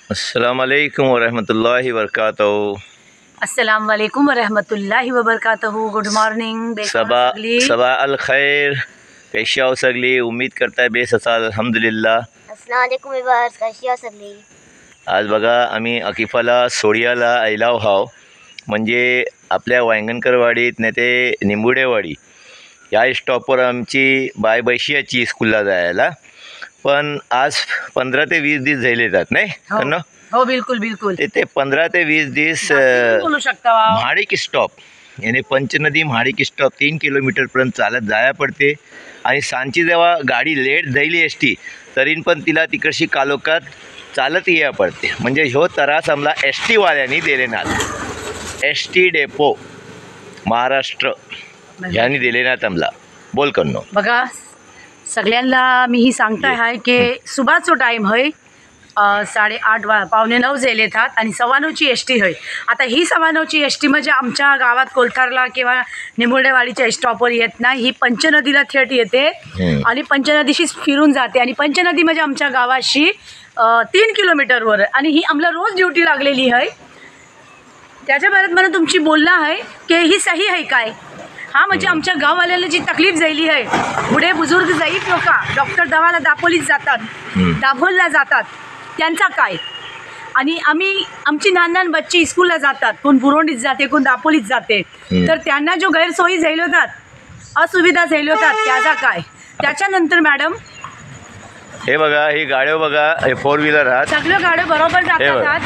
अस्सलाम वालेकुम वरहमतुल्लाहि वबरकातुहू। अस्सलाम वालेकुम वरहमतुल्लाहि वबरकातुहू। Good morning. सबा अल खैर, कैसी हो सगली? उम्मीद करता है बेस असाल अल्हम्दुलिल्लाह। अस्सलाम वालेकुम विवर्स, कशी हो सगळी? आज बघा आम्ही अकिफाला सोडियाला आयलाव हाव, म्हणजे आपल्या वांगणकरवाडीत नाही ते निंबुडेवाडी या स्टॉपवर आमची बाय बैशियाची स्कूलला जायला, पण आज 15 ते 20 दिवस झाले येतात नाही करणं? हो बिलकुल बिलकुल। ते 15 ते 20 दिवस बोलू शकता महाडिक स्टॉप यानी पंचनदी महाडिक स्टॉप 3 किलोमीटरपर्यंत चालत जाया पडते। आणि सांची जेव्हा गाडी लेट जायली एस टी तरीन पण तिला तिकडशी कालोखात चालत या पडते। म्हणजे ह्यो त्रास आम्हाला एस टीवाल्यांनी दिलेनात। एस टी डेपो महाराष्ट्र यांनी दिलेनात आम्हाला। बोल करणं बघा, सगळ्यांना मी ही सांगताय आहे की सुबहचो टाईम है 8:30 पावणे 9 झाले थात आणि 9:15ची एस टी है। आता ही 9:15ची एस टी म्हणजे आमच्या गावात कोलथारला किंवा निंबुडेवाडीच्या स्टॉपवर येत नाही, ही पंचनदीला थेट येते आणि पंचनदीशीच फिरून जाते। आणि पंचनदी म्हणजे आमच्या गावाशी 3 किलोमीटरवर आणि ही आम्हाला रोज ड्युटी लागलेली आहे। त्याच्या बाबत मला तुमची बोलणं आहे की ही सही आहे काय? हा, म्हणजे आमच्या गाववाल्याला जी तकलीफ झाली आहे, बुढे बुजुर्ग जईफ लोक डॉक्टर दवाला दापोलीत जातात, दाभोलला जातात, त्यांचा काय? आणि आमची लहान बच्ची स्कूलला जातात, कोण बुरोंडीत जाते, कोण दापोलीत जाते, तर त्यांना जो गैरसोयी झाले होतात, असुविधा झाले होतात, त्याचा काय? त्याच्यानंतर मॅडम हे बघा, ही गाड्या बघा, हे 4 व्हीलर आहात, सगळ्या गाड्या बरोबर जातात।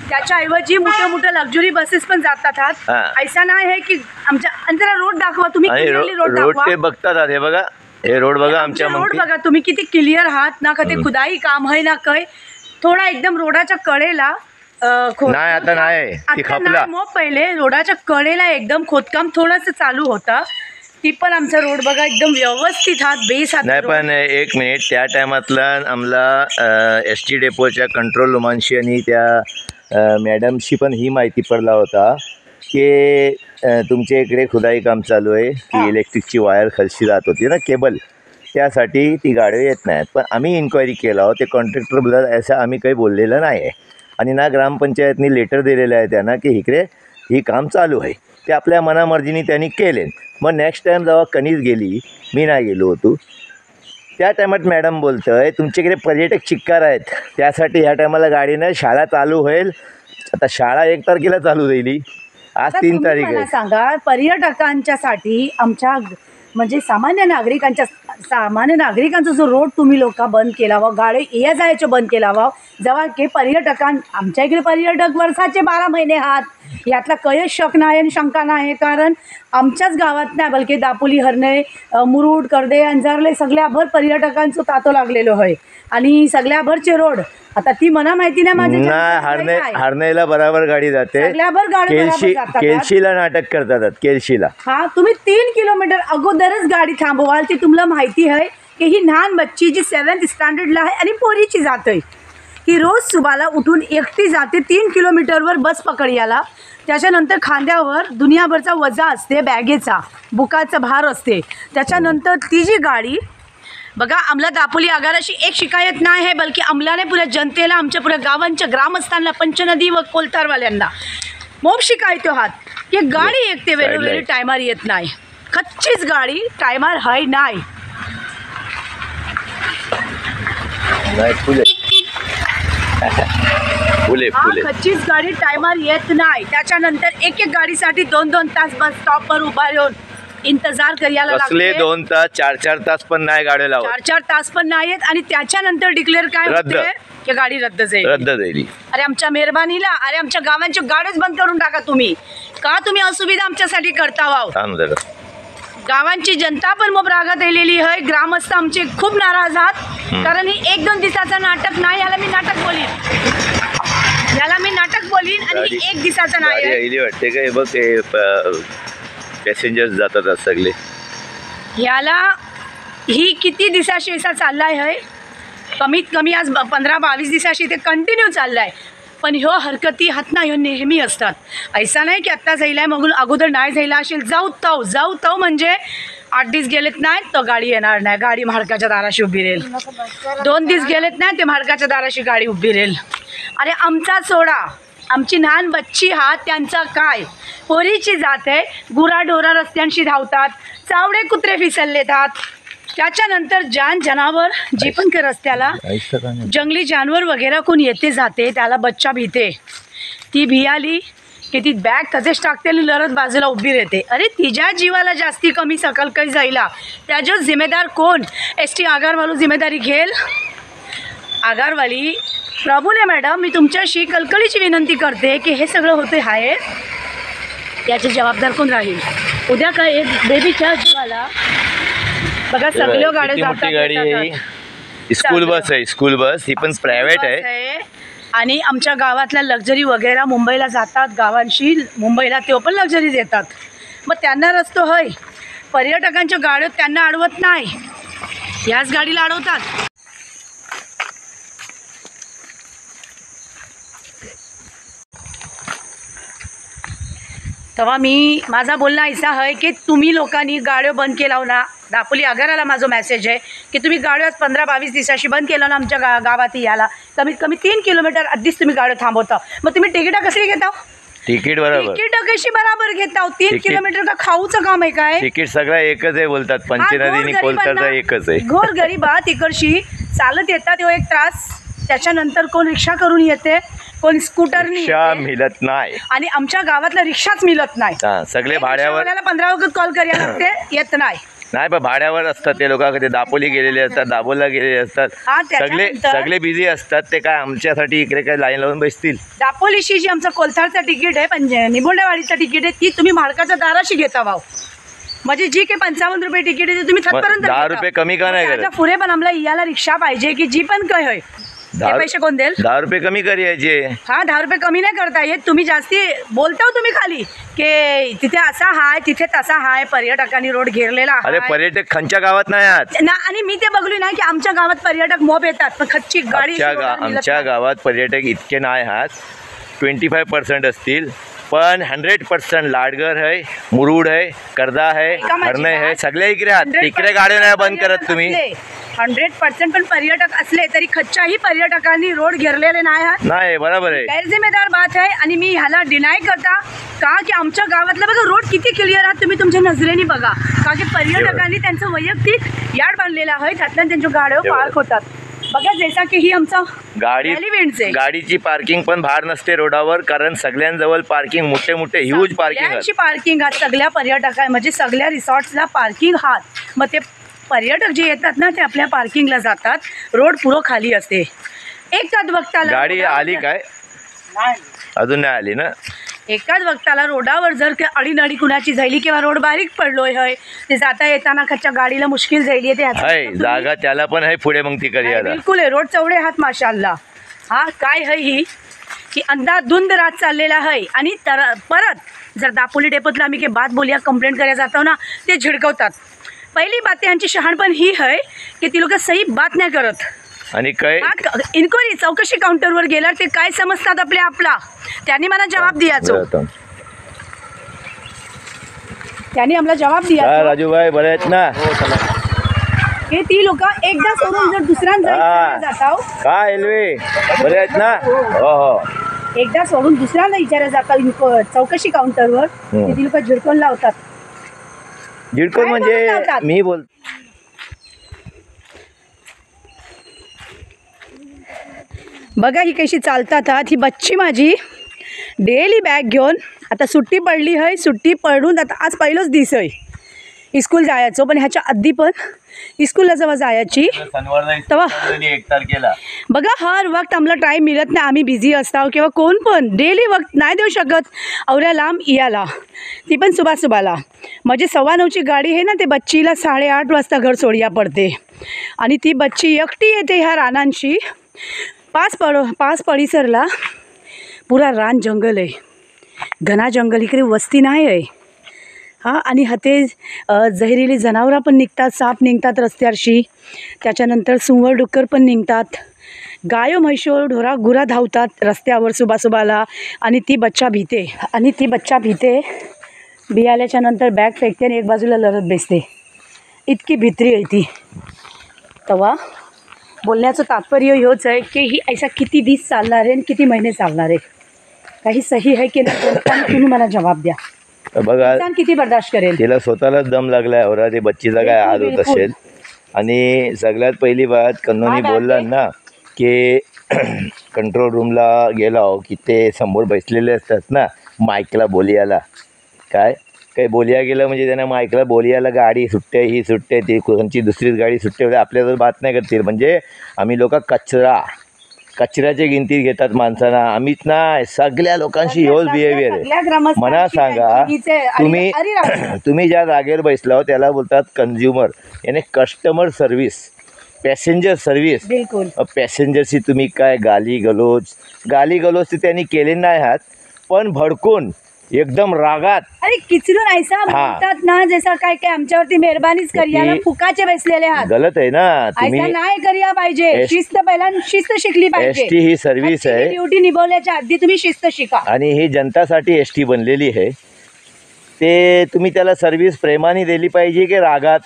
त्याच्याऐवजी मोठ्या मोठ्या लक्झरी बसेस पण जातात। ऐसा नाही आहे की आमच्या अंतरा रोड दाखवा तुम्ही, रोड दाखवा। ते बघतात, हे बघा, हे रोड बघा, आमच्या रोड बघा तुम्ही किती क्लिअर आहात ना का? ते खुदाई काम आहे ना काय? थोडा एकदम रोडाच्या कडेला नाही, आता नाही, ती खपला। मग पहिले रोडाच्या कडेला एकदम खोदकाम थोडंसं चालू होता, ती पण आमचा रोड बघा एकदम व्यवस्थित हात बेस हात नाही। पण एक मिनिट, त्या टायमातला आम्हाला एस टी डेपोच्या कंट्रोल रूमांशी आणि त्या मॅडमशी पण ही माहिती पडला होता की तुमच्या इकडे खुदाई काम चालू आहे, की इलेक्ट्रिकची वायर खालशी जात होती ना, केबल, त्यासाठी ती गाडी येत नाहीत। पण आम्ही इन्क्वायरी केला आहोत, ते कॉन्ट्रॅक्टर बद्दल असं आम्ही काही बोललेलं नाही आहे आणि ना ग्रामपंचायतनी लेटर दिलेलं आहे त्यांना की इकडे ही काम चालू आहे, ते आपल्या मनामर्जीने त्यांनी केले। मग नेक्स्ट टाईम जेव्हा कणीस गेली, मी नाही गेलो होतो, त्या टायमात मॅडम बोलतंय तुमच्याकडे पर्यटक चिक्कार आहेत, त्यासाठी ह्या टायमाला गाडीनं शाळा चालू होईल। आता शाळा 1 तारखेला चालू झाली, आज 3 तारीख आहे। सांगा, पर्यटकांच्यासाठी आमच्या म्हणजे सामान्य नागरिकांचा जो रोड तुम्ही लोक बंद केला वा, गाडी ये जायचं बंद केला वा, जेव्हा की आमच्या इकडे पर्यटक वर्षाचे 12 महिने आहात, यातला काही शक नाही आणि शंका नाही, कारण आमच्याच गावात नाही बलके दापोली, हरणे, मुरुड, करडे, अंजारले सगळ्याभर पर्यटकांचं तातो लागलेलो आहे आणि सगळ्याभरचे रोड आता ती मला माहिती नाही माझ्या हरणेला बराबर गाडी जाते, केलशीला नाटक करतात, केलशीला। हा, तुम्ही 3 किलोमीटर अगोदरच गाडी थांबवाल, ती तुम्हाला माहिती आहे की ही लहान बच्ची जी 7th स्टँडर्डला आहे आणि पोरीची जाते, ही रोज सुबाला उठून एकटी जाते 3 किलोमीटरवर बस पकड्याला। त्याच्यानंतर खांद्यावर दुनियाभरचा वजा असते, बॅगेचा बुकाचा भार असते। त्याच्यानंतर ती जी गाडी बघा, आम्हाला दापोली आगाराशी एक शिकायत नाही आहे, बल्कि आम्हाला पुऱ्या जनतेला, आमच्या पुऱ्या गावांच्या ग्रामस्थांना, पंचनदी व कोलतारवाल्यांना मोब शिकायतो आहात की गाडी एक ते वेळोवेळी टायमार येत नाही, कच्चीच गाडी टायमार हाय नाही। कच्चीच गाडी टायमार येत नाही। त्याच्यानंतर एक गाडीसाठी 2-2 तास बस स्टॉपवर उभा राहून इंतजार करायला लागते। 2 तास 4-4 तास पण नाही गाडी लावत, 4-4 तास पण नाहीत आणि त्याच्यानंतर डिक्लेअर काय होते की गाडी रद्द झाली। अरे आमच्या मेहरबानीला, अरे आमच्या गावांची गाडीच बंद करून टाका तुम्ही, का तुम्ही असुविधा आमच्यासाठी करता वाव? गावांची जनता पण मग रागात आलेली आहे, ग्रामस्थ आमचे खूप नाराज आहात, कारण ही 1-2 दिवसाचं नाटक नाही, याला मी नाटक बोलीन आणि ही 1 दिवसाचं नाही वाटते का? हे बघ, पॅसेंजर्स जातात सगळे, याला ही किती दिवसाशी असा चाललाय आहे, कमीत कमी आज 15-22 दिवसाशी ते कंटिन्यू चाललाय। पण ह्यो हरकती हातना ह्यो नेहमी असतात, ऐसा नाही की आत्ता जायलाय मग अगोदर नाही जायला असेल, जाऊ ताव म्हणजे 8 दिवस गेलेत नाही तर गाडी येणार नाही, गाडी म्हाडकाच्या दाराशी उभी राहील. 2 दिवस गेलेत नाही ते म्हाडकाच्या दाराशी गाडी उभी राहील. अरे आमचा सोडा, आमची लहान बच्ची हा त्यांचा काय, पोरीची जात आहे. गुराढोरा रस्त्यांशी धावतात, चावडे कुत्रे फिसललेतात. त्याच्यानंतर जनावर जी पण के रस्त्याला जंगली जानवर वगैरे कोण येते जाते त्याला बच्चा भीते. ती भियाली की ती बॅग तसेच टाकते आणि लढत बाजूला उभी राहते. अरे तिच्या जीवाला जास्ती कमी सकल काही जायला त्याच्या जिम्मेदार कोण? ST आगारवालू जिम्मेदारी घेल. आगारवाली प्रभूने मॅडम, मी तुमच्याशी कळकळीची विनंती करते की हे सगळं होते आहे याचे जबाबदार कोण राहील? उद्या काय एक बेबीच्या जीवाला बघा सगळ्या गाड्या जातात. गाडी आहे, स्कूल बस आहे, स्कूल बस ही पण प्रायव्हेट आहे. आणि आमच्या गावातल्या लक्झरी वगैरे मुंबईला जातात, गावांशी मुंबईला ते पण लक्झरी देतात. मग त्यांना रस्तो होय, पर्यटकांच्या गाड्या त्यांना अडवत नाही, याच गाडीला अडवतात. तेव्हा माझा बोलणं ऐसा आहे की तुम्ही लोकांनी गाड्या बंद केला हो ना. दापोली आगाराला माझा मेसेज आहे की तुम्ही गाड्या 15-22 दिवसाशी बंद केलं ना आमच्या गावात याला. कमीत कमी 3 किलोमीटर आधीच तुम्ही गाड्या थांबवता. मग तुम्ही तिकीट कशी घेता? तिकीट बरोबर, तिकीट कशी बरोबर घेता? 3 किलोमीटर का खाऊचं काम आहे काय? तिकीट सगळं एकच आहे बोलतात, पंचनदी आणि कोलकाता एकच आहे. घोर गरीबा तिकडशी चालत येतात तो एक त्रास. त्याच्यानंतर कोण रिक्षा करून येते, कोण स्कूटरनी रिक्षा मिळत नाही आणि आमच्या गावातला रिक्षाच मिळत नाही. सगळे भाड्यावर, 15 वखत कॉल करायला लागते, येत नाही. नाही पण भाड्यावर असतात ते लोक, कधी दापोली गेलेले असतात, दापोलीला गेलेले असतात, सगळे बिझी असतात. ते काय आमच्यासाठी इकडे काय लाईन लावून बसतील? दापोलीशी जी आमचं कोलथारचं तिकीट आहे, निबोंडेवाडीचं तिकीट आहे, ती तुम्ही म्हाडकाच्या दाराशी घेता भाऊ. म्हणजे जी काही 55 रुपये तिकीट आहे ते तुम्ही थतपर्यंत 10 रुपये कमी का नाही करत? पुढे पण आम्हाला याला रिक्षा पाहिजे की जी पण काय होय, पैसे कोण देईल? 10 रुपये कमी करायचे. हा 10 रुपये कमी नाही करता येत. तुम्ही जास्ती बोलता तुम्ही खाली की तिथे असा हाय तिथे तसा हाय, पर्यटकांनी रोड घेरलेला अरे पर्यटक खंच्या गावात नाही आहात ना. आणि मी ते बघली ना की आमच्या गावात पर्यटक मोब येतात पण खच्ची गाडी आमच्या गावात पर्यटक इतके नाही आहात, 25% असतील. पण 100% लाडगर आहे, मुरुड आहे, कर्दा आहे, हरणे आहे, सगळे इकडे आहात. इकडे गाड्या नाही बंद करत तुम्ही. 100% पण पर्यटक असले तरी खच्च्याही पर्यटकांनी रोड घेरलेले नाही आहात. नाही बरोबर आहे, गैरजिम्मेदार बात आहे. आणि मी ह्याला डिनाय करता का की आमच्या गावातला बघा रोड किती क्लिअर आहात तुम्ही तुमच्या नजरेने बघा. का की पर्यटकांनी त्यांचं वैयक्तिक यार्ड बांधलेलं आहे, त्यातल्या त्यांच्या गाड्या पार्क होतात. बघा जैसा की ही आमचा गाडीची पार्किंग पण भार नसते रोडावर, कारण सगळ्यांजवळ पार्किंग मोठे ह्यूज पार्किंग हात सगळ्या पर्यटका म्हणजे सगळ्या रिसॉर्ट्सला पार्किंग हात. मग ते पर्यटक जे येतात ना ते आपल्या पार्किंगला जातात, रोड पुरो खाली असते. एकाच वक्ताला गाडी आली काय? अजून नाही आली ना. एकाच वक्ताला रोडावर जर का अडीनडी कुणाची झाली किंवा रोड बारीक पडलोय होय, ते जाता येताना खच्च्या गाडीला मुश्किल झाली आहे. ते जागा त्याला पण आहे पुढे, मग ती कधी बिलकुल आहे. रोड चौडे हात माशाल्लाह. हा काय है ही की अंधाधुंद रात चाललेला आहे. आणि परत जर दापोली डेपोतला आम्ही काही बात बोलिया कंप्लेंट करायला जातो ना ते झिडकवतात. पहिली बात यांची शहाणपण ही आहे की ती लोक सही बात नाही करत. आणि काय इन्क्वायरी चौकशी काउंटरवर गेल्यावर ते काय समजतात आपला त्यांनी मला जबाब द्यायचो. त्यांनी आम्हाला जबाब दिला. राजूभाई बरे आहेत ना? हे ती लोक एकदा सोडून जर दुसऱ्यांदा जाताव काय रेल्वे बरे आहेत ना? हो, एकदा सोडून दुसऱ्यांदा विचारलं जातात चौकशी काउंटरवर, ती लोक झिडकून लावतात. झिडकून म्हणजे मी बोल बघा ही कशी चालतात. ही बच्ची माझी डेली बॅग घेऊन, आता सुट्टी पडली आहे, सुट्टी पडून आता आज पहिलंच दिवस आहे स्कूल जायचो, पण ह्याच्या आधी पण स्कूलला जेव्हा जायची तेव्हा 1 तारखेला बघा हर वक्त आम्हाला टाईम मिळत नाही, आम्ही बिझी असतो किंवा कोण पण डेली वक्त नाही देऊ शकत अवऱ्या लांब याला, ती पण सुबाला. म्हणजे 9:15ची गाडी आहे ना, ते बच्चीला 8:30 वाजता घर सोडिया पडते. आणि ती बच्ची एकटी येते ह्या रानांशी. पाच परिसरला पुरा रान जंगल आहे, घना जंगल, इकडे वस्ती नाही आहे. हां आणि ते जहिरीली जनावरं पण निघतात, साप निघतात रस्त्यावरशी, त्याच्यानंतर सुंवर डुक्कर पण निघतात, गायो म्हैसो ढोरा गुरा धावतात रस्त्यावर सुबाला. आणि ती बच्चा भीते बियाल्याच्या नंतर बॅग फेकते आणि एक बाजूला लढत बसते. इतकी भित्री आहे ती. तेव्हा बोलण्याचं तात्पर्य हेच आहे की ही ऐसा किती दिवस चालणार आहे आणि किती महिने चालणार आहे. काही सही आहे की नाही जनताने तुम्ही मला जवाब द्या. बघा इंसान किती बर्दाश्त करेल. तिला स्वतःलाच दम लागलाय औरा ते बच्चीचा काय हाल होत असेल. आणि सगळ्यात पहिली बात कन्नोनी बोलला ना की कंट्रोल रूमला गेलो की ते समोर बसलेले असतात ना माईकला बोलियाला काय काही बोलिया गेलं म्हणजे त्यांना माईकला बोलियाला गाडी सुटते ही सुटते ती कोणची दुसरीच गाडी सुटते आपल्याजवळ बात नाही करतील. म्हणजे आम्ही लोक कचऱ्याच्या गिनतीत घेतात माणसांना. आम्हीच नाही सगळ्या लोकांशी हेच बिहेवियर आहे. मला सांगा तुम्ही ज्या जागेवर बसला हो त्याला बोलतात कन्झ्युमर याने कस्टमर सर्व्हिस पॅसेंजर सर्व्हिस. बिलकुल पॅसेंजरशी तुम्ही काय गाली गलोच तर त्यांनी केले नाही आहात पण भडकून एकदम रागात अरे किचलून ऐसा बोलतात ना जसं काय काय आमच्यावरती मेहरबानीच करिया फुकाचे बसलेले आहात. गलत आहे ना. तुम्ही ऐसा नाही करिया पाहिजे. शिस्त पहिल्यांदा शिस्त शिकली पाहिजे. एसटी ही सर्व्हिस आहे. ड्युटी निभवल्याच्या आधी तुम्ही शिस्त शिका. आणि ही जनतासाठी एसटी बनलेली आहे. ते तुम्ही त्याला सर्व्हिस प्रेमाने दिली पाहिजे की रागात.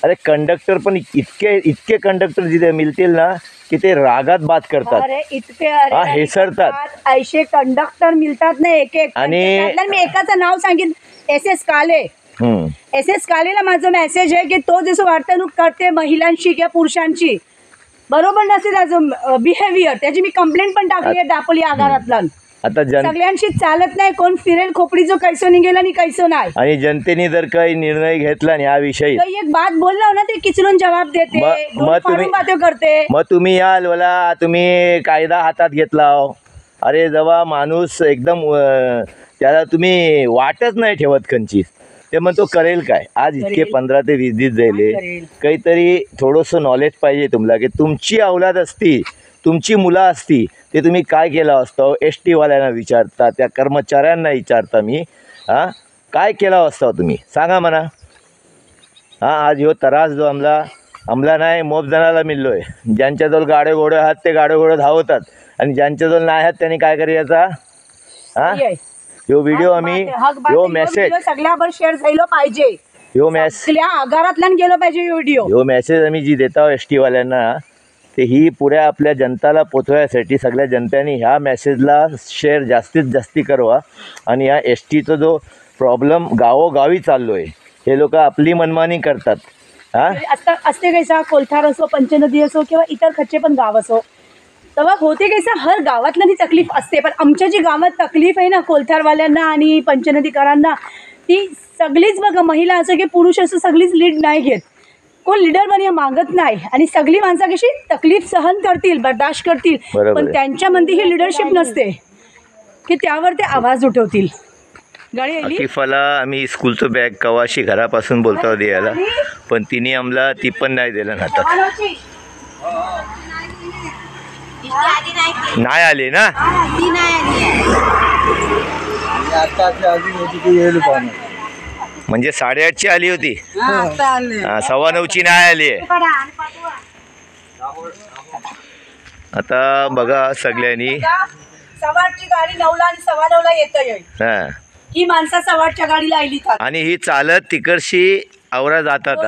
अरे कंडक्टर पण इतके कंडक्टर जिथे मिळतील ना की ते रागात बात करतात. अरे इतके हेसरतात. ऐसे कंडक्टर मिळतात ना एक एक. आणि मी एकाचं नाव सांगितलं SS काले. SS कालेला माझं मेसेज आहे की तो जसं वर्तणूक करते महिलांशी किंवा पुरुषांची बरोबर नसते त्याचं बिहेवियर त्याची मी कंप्लेंट पण टाकली आहे दापोली आगारातला. आता सगळ्यांशी चालत नाही कोण फिरेल खोपडीचं कैसो निघेल आणि कैसो नाही. आणि जनतेने जर काही निर्णय घेतला या विषयी एक बात बोलला ना ते किचलून जबाब देते करते. मग तुम्ही याल बोला तुम्ही कायदा हातात घेतला. अरे जेव्हा माणूस एकदम त्याला तुम्ही वाटच नाही ठेवत खंचीस ते मग तो करेल काय. आज इतके 15 ते 20 दिवस जायले काहीतरी थोडंसं नॉलेज पाहिजे तुम्हाला की तुमची औलाद असती तुमची मुलं असती ते तुम्ही काय केलं असतं. ST वाल्यांना विचारता त्या कर्मचाऱ्यांना विचारता मी काय केलं असतं तुम्ही सांगा म्हणा. आज ह्यो त्रास जो आमला नाही मोप जणाला मिळलो आहे. ज्यांच्याजवळ गाडे घोडे आहात ते गाडे घोडे धावतात आणि ज्यांच्याजवळ नाही आहात त्यांनी काय करायचा. ह्यो व्हिडिओ आम्ही ह्यो मेसेज सगळ्यावर शेअर झालो पाहिजे. ह्यो आगारातला गेलो पाहिजे ह्यो मेसेज आम्ही जी देतो ST वाल्यांना ते ही पुऱ्या आपल्या जनताला पोचवण्यासाठी सगळ्या जनतेने ह्या मेसेजला शेअर जास्तीत जास्ती करवा. आणि ह्या STचा जो प्रॉब्लेम गावोगावी चाललो आहे हे लोक आपली मनमानी करतात. असते कैसा कोलथार असो पंचनदी असो किंवा इतर खच्चे पण गाव असो तेव्हा होते कैसा हर गावातला ती तकलीफ असते. पण आमच्या जी गावात तकलीफ आहे ना कोलथारवाल्यांना आणि पंचनदीकरांना ती सगळीच बघा महिला असो की पुरुष असो सगळीच लीड नाही घेत. कोण लीडर बनी मागत नाही आणि सगळी माणसं कशी तकलीफ सहन करतील बर्दाश्त करतील पण त्यांच्यामध्ये ही लिडरशिप नसते की त्यावर ते आवाज उठवतील. गाडी आली आतिफाला आम्ही स्कूलचं बॅग कवाशी घरापासून बोलतो द्यायला पण तिने आम्हाला ती पण नाही दिलं ना. नाही आली ना म्हणजे 8:30ची आली होती 9:15ची नाही आली. आता बघा सगळ्यांनी 8:15ची गाडी 9ला आणि 9:15ला येत ही माणसं 8:15च्या गाडीला आली आणि ही चालत तिकडशी औरा जातात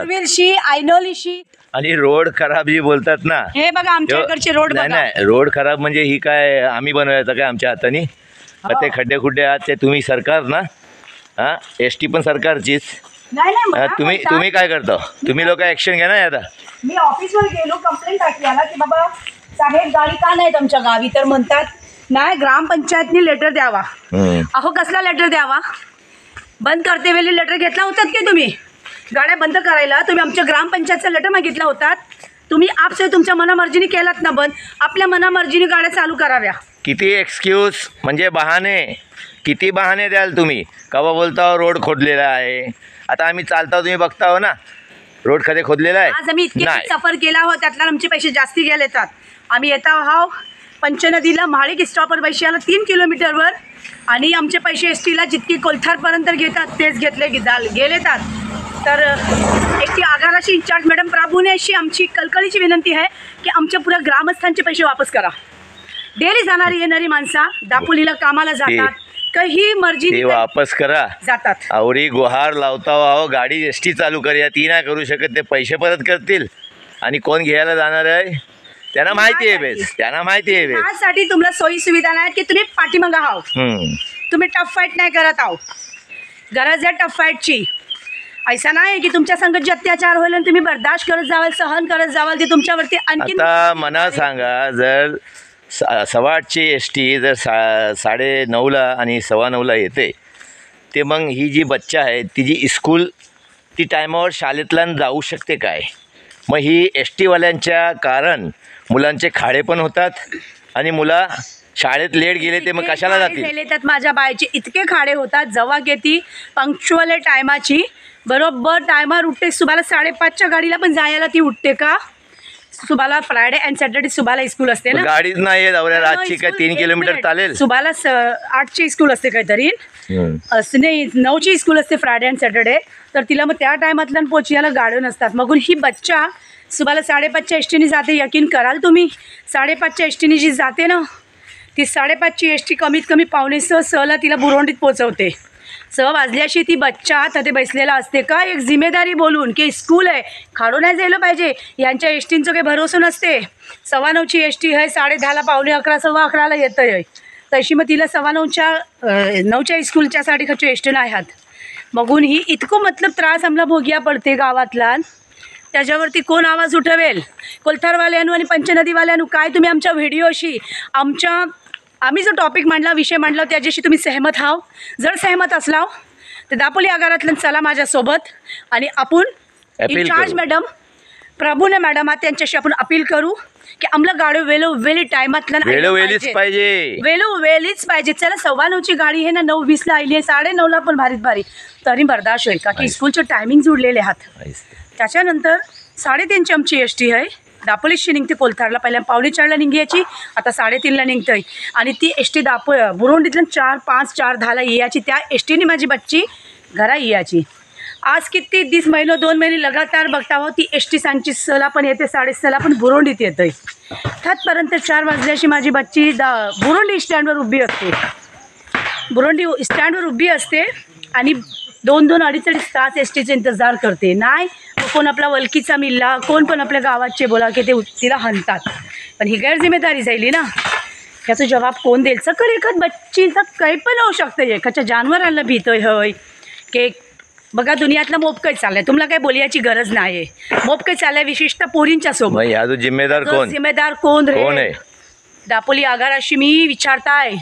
ऐनोलीशी. आणि रोड खराब जी बोलतात ना हे बघा आमच्या इकडचे रोड नाही रोड खराब म्हणजे ही काय आम्ही बनवायचं काय आमच्या हाताने. ते खड्डे खुड्डे आहात ते तुम्ही सरकार ना ST पण सरकारचीच. तुम्ही काय करता तुम्ही लोक ऍक्शन घ्या ना. आता मी ऑफिसवर गेलो कंप्लेंट टाकली आला की बाबा साहेब गाडी का नाही तुमच्या गावी तर म्हणतात नाही ग्रामपंचायतनी लेटर द्यावा. अहो कसला लेटर द्यावा. बंद करते वेळी लेटर घेतला होतात की तुम्ही गाड्या बंद करायला तुम्ही आमच्या ग्रामपंचायतचा लेटर मागितला होतात. तुम्ही आपसे तुमच्या मनामर्जीने केलात ना बंद आपल्या मनामर्जीने गाड्या चालू कराव्या. किती एक्सक्यूज म्हणजे बहाणे किती बहाणे द्याल तुम्ही. कवा बोलता रोड खोदलेला आहे. आता आम्ही चालता तुम्ही बघता हो ना रोड कधी खोदलेला आहे. आज आम्ही इतके सफर केला आहोत त्यातला आमचे पैसे जास्ती गेले येतात. आम्ही येता आहोत पंचनदीला महाळिक स्टॉपवर पैसे आला 3 किलोमीटरवर आणि आमचे पैसे STला जितके कोलथारपर्यंत घेतात तेच घेतले गेलेतात. तर ST आगाराची इंचार्ज मॅडम प्राभूने अशी आमची कळकळीची विनंती आहे की आमच्या पुऱ्या ग्रामस्थांचे पैसे वापस करा. डेली जाणारी येणारी माणसं दापोलीला कामाला जातात कसंही मर्जी ते वापस करा. जातात. आवरी गुहार लावता अहो गाडी एसटी चालू करूया, ती नाही करू शकत. ते पैसे परत करतील आणि कोण घ्यायला जाणार आहे त्यांना माहिती आहे बेस, त्यांना माहिती आहे बेस. त्यासाठी तुम्हाला सोयी सुविधा नाही की तुम्ही पाठीमागं आहो. तुम्ही टफ फाईट नाही करत आहो. गरज आहे टफ फाईटची. ऐसा नाही की तुमच्या संगत अत्याचार होईल आणि तुम्ही बर्दाश्त करत जावाल, सहन करत जावाल, ते तुमच्यावरती आणखी. आता मला सांगा, जर 8:15ची एस टी जर 9:30ला आणि 9:15ला येते, ते मग ही जी बच्चा आहे तिची स्कूल ती टायमावर शाळेतला जाऊ शकते काय? मग ही एस टीवाल्यांच्या कारण मुलांचे खाडे पण होतात आणि मुलं शाळेत लेट गेले ते मग कशाला जातील? त्यात माझ्या बायचे इतके खाडे होतात. जेव्हा घेती पंक्च्युअल आहे टायमाची, बरोबर टायमावर उठते. सुबाला 5:30च्या गाडीला पण जायला ती उठते का? Subala Friday and Saturday Subala school असते ना. गाडीच नाही रातची काय 3 किलोमीटर चालेल? सुबाला 8ची स्कूल असते काहीतरी, असं नाही 9ची स्कूल असते फ्रायडे अँड सॅटर्डे. तर तिला मग त्या टायमातल्या पोचायला गाड्या नसतात. मग ही बच्चा सुबाला 5:30च्या एस टीने जाते. यकीन कराल तुम्ही, 5:30च्या एस टीने जी जाते ना, ती 5:30ची एस टी कमीत कमी 5:45ला तिला बुरोंडीत पोचवते. 6 वाजल्याशी ती बच्चा ते बसलेला असते का? एक जिम्मेदारी बोलून की स्कूल आहे, खाडो नाही जायला पाहिजे. यांच्या एस टींचं काही भरोसा नसते. 9:15ची एस टी आहे, 10:30 11:15 11:15ला येतं आहे. तशी मग तिला 9:15च्या स्कूलच्यासाठी खर्च एस टी नाही आहात. मगून ही इतकं मतलब त्रास आम्हाला भोग्या पडते गावातला. त्याच्यावरती कोण आवाज उठवेल? कोलथारवाल्यांनो आणि पंचनदीवाल्यांनो, काय तुम्ही आमच्या व्हिडिओशी आम्ही जो टॉपिक मांडला, विषय मांडला, त्याच्याशी तुम्ही सहमत आहात? जर सहमत असलाव तर दापोली आगारातलं चला माझ्यासोबत आणि आपण इंचार्ज मॅडम प्रभूने मॅडम त्यांच्याशी आपण अपील करू की आम्हाला गाडी वेळोवेळी टायमातला वेळोवेळीच पाहिजे, वेळोवेळीच पाहिजे. चला 9:15ची गाडी आहे ना, 9:20ला आली आहे, 9:30ला पण भारी तरी बर्दाश्त होईल का की स्कूलचे टायमिंग जुडलेले आहात. त्याच्यानंतर 3:30ची आमची एस टी आहे, दापोलीशी निघते कोलथारला. पहिल्या 4:45ला निघायची, आता 3:30ला निघतं आहे. आणि ती एस टी बुरोंडीतल्या 4, 5, 4:10ला यायची. त्या एस टीने माझी बच्ची घरा यायची. आज किती दिस महिनो 2 महिने लगातार बघता हो, ती एस टी सांगची 6ला पण येते, 6:30ला पण बुरोंडीत येतं आहे. त्यातपर्यंत 4 वाजल्याशी माझी बच्ची बुरोंडी स्टँडवर उभी असते. बुरोंडी स्टँडवर उभी असते आणि 2-2, 2.5 तास एस टीचा इंतजार करते. नाही कोण आपला वलकीचा मिल्ला, कोण पण आपल्या गावाचे बोला की ते तिला हाणतात. पण ही गैरजिम्मेदारी जाईल ना, ह्याचा जबाब कोण देईल? सकल एखाद बच्चीचा काही पण होऊ शकतं. एखाद्या जानवरांना भीतोय होय की बघा दुनियातला मोपकं चाललंय, तुम्हाला काही बोलायची गरज नाही आहे. मोपकं चाललंय विशिष्ट पोरींच्या सोबत. जिम्मेदार कोण रे? दापोली आगाराशी मी विचारताय,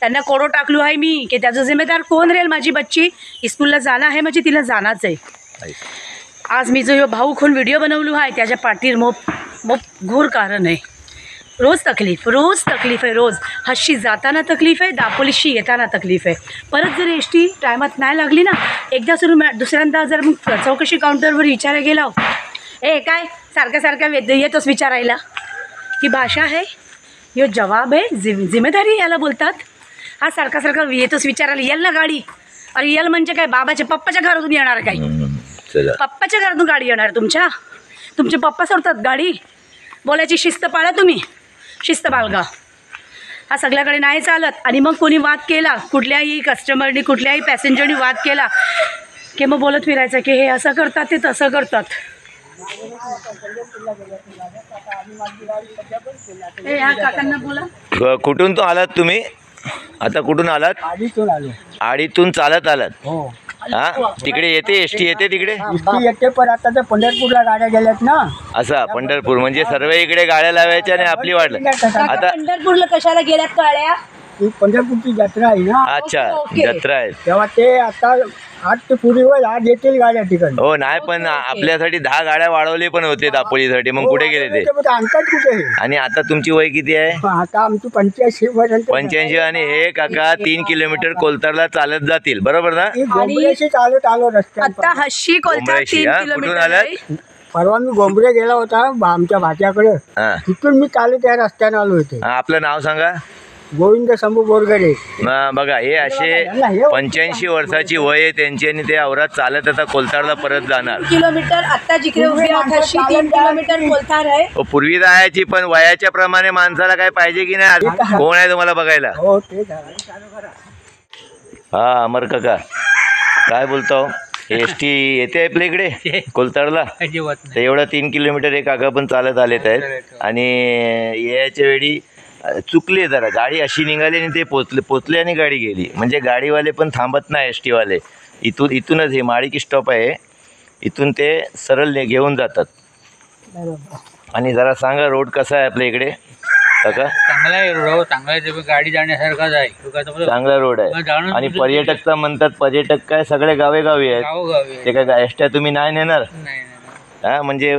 त्यांना कोडो टाकलो आहे मी की त्याचं जिम्मेदार कोण राहील? माझी बच्ची स्कूलला जाणं आहे, म्हणजे तिला जाणारच आहे. आज मी जो भाऊ खून व्हिडिओ बनवलो आहे त्याच्या पाठीर मोप घोर कारण आहे. रोज तकलीफ आहे. रोज हशी जाताना तकलीफ आहे, दापोलीशी येताना तकलीफ आहे. परत जर एस टी टायमात नाही लागली ना, एकदा दुसऱ्यांदा जर मग चौकशी काउंटरवर विचारायला गेला, काय सारखा येतोच विचारायला. ही भाषा आहे, हे जवाब आहे, जिम्मेदारी याला बोलतात. हा सारखा येतोच विचारायला. येल ना गाडी. अरे येल म्हणजे काय? बाबाच्या पप्पाच्या घरातून येणार काय? पप्पाच्या घरातून गाडी येणार तुमचे पप्पा सोडतात गाडी? बोलायची शिस्त पाळा तुम्ही, शिस्त बाळगा. हा सगळ्याकडे नाही चालत. आणि मग कोणी वाद केला, कुठल्याही कस्टमरनी कुठल्याही पॅसेंजरनी वाद केला की मग बोलत फिरायचं की हे असं करतात, ते तसं करतात. ह्या काकांना बोला. कुठून तो आलात तुम्ही? आता कुठून आलात? आडीतून चालत आलात? हो. हा, तिकडे येते एस टी येते तिकडे येते, पण आता तर पंढरपूरला गाड्या गेल्यात ना. असा पंढरपूर म्हणजे सर्व इकडे गाड्या लावायच्या आणि आपली वाटलं. आता पंढरपूरला कशाला गेल्यात गाड्या? ही पंढरपूरची जत्रा आहे ना. अच्छा, जत्रा आहे तेव्हा ते आता 8 ते पुरीवर आज येतील गाड्या ठिकाणी. हो. नाही पण आपल्यासाठी 10 गाड्या वाढवले पण होते दापोलीसाठी. मग कुठे गेले ते? अंकट कुठे? आणि आता तुमची वय किती आहे? आता आमची 85 पर्यंत. 85. आणि हे काका 3 किलोमीटर कोलतारला चालत जातील, बरोबर ना? गोंबरेशी चालत आलो रस्त्यात. आता हशी कोलतार 3 कुठून आलात? परवा मी गोंबरे गेला होता आमच्या भाच्याकडे, तिथून मी चालत त्या रस्त्याने आलो होते. आपलं नाव सांगा. गोविंद शंभू बोरगडे. बघा हे असे 85 वर्षाची वय आहे त्यांची आणि ते औरात चालत आता कोलतारला परत जाणार. किलोमीटर आता जिकडे उभे आहात 3 किलोमीटर कोलतार आहे. पूर्वी जायची, पण वयाच्या प्रमाणे माणसाला काय पाहिजे की नाही? कोण आहे तुम्हाला बघायला? हो ते हा अमर काका काय बोलतो? एस टी येते आपल्या इकडे कोलताडला तर एवढा 3 किलोमीटर हे काका पण चालत आलेत आहेत आणि यायच्या वेळी चुकले जरा, गाडी अशी निघाली आणि ते पोचले आणि गाडी गेली. म्हणजे गाडीवाले पण थांबत नाही एस टीवाले. इथूनच हे माळिकी स्टॉप आहे, इथून ते सरळ घेऊन जातात. आणि जरा सांगा रोड कसा आहे आपल्या इकडे काका? चांगला आहे रोड, चांगला आहे, गाडी जाण्यासारखाच आहे, चांगला रोड आहे. आणि पर्यटक तर म्हणतात, पर्यटक काय सगळे गावेगावी आहेत, ते काय एस टी तुम्ही नाही नेणार? हा म्हणजे